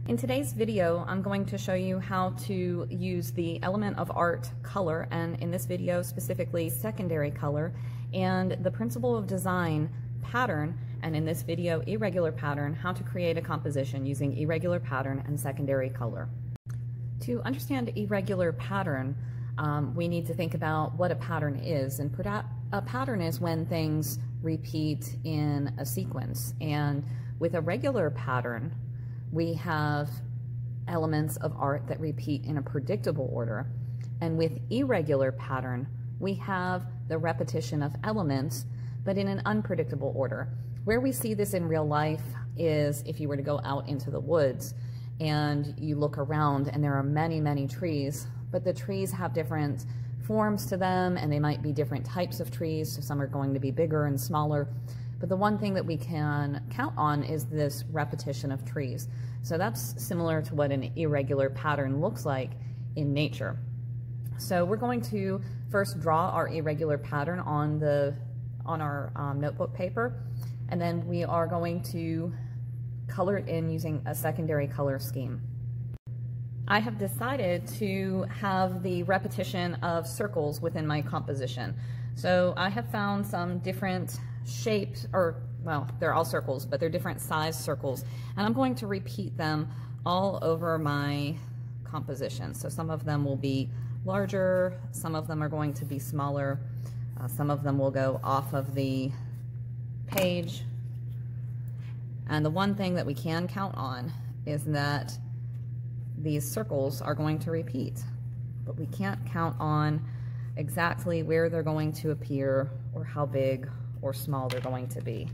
In today's video, I'm going to show you how to use the element of art color, and in this video specifically secondary color, and the principle of design pattern, and in this video irregular pattern, how to create a composition using irregular pattern and secondary color. To understand irregular pattern, we need to think about what a pattern is, and a pattern is when things repeat in a sequence, and with a regular pattern we have elements of art that repeat in a predictable order, and with irregular pattern we have the repetition of elements but in an unpredictable order. Where we see this in real life is if you were to go out into the woods and you look around and there are many trees, but the trees have different forms to them and they might be different types of trees, so some are going to be bigger and smaller. But the one thing that we can count on is this repetition of trees. So that's similar to what an irregular pattern looks like in nature. So we're going to first draw our irregular pattern on our notebook paper, and then we are going to color it in using a secondary color scheme. I have decided to have the repetition of circles within my composition. So I have found some different shapes, or well, they're all circles, but they're different size circles, and I'm going to repeat them all over my composition. So some of them will be larger, some of them are going to be smaller, some of them will go off of the page. And the one thing that we can count on is that these circles are going to repeat, but we can't count on exactly where they're going to appear or how big or small they're going to be.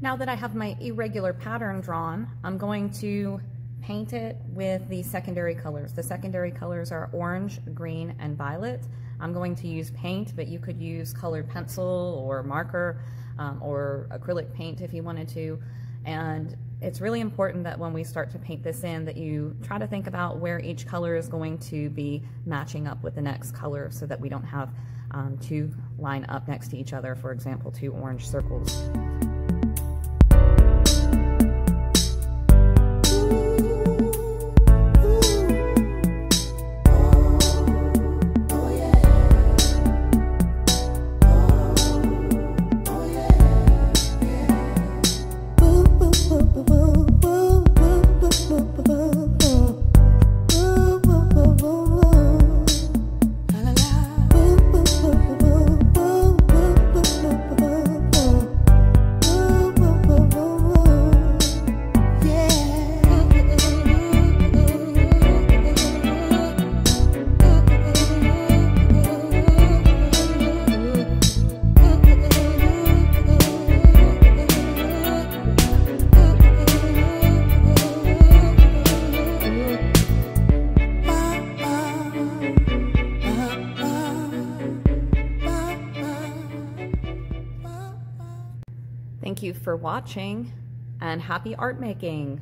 Now that I have my irregular pattern drawn, I'm going to paint it with the secondary colors. The secondary colors are orange, green, and violet. I'm going to use paint, but you could use colored pencil or marker or acrylic paint if you wanted to. And it's really important that when we start to paint this in, that you try to think about where each color is going to be matching up with the next color, so that we don't have two line up next to each other, for example, two orange circles. Thank you for watching, and happy art making!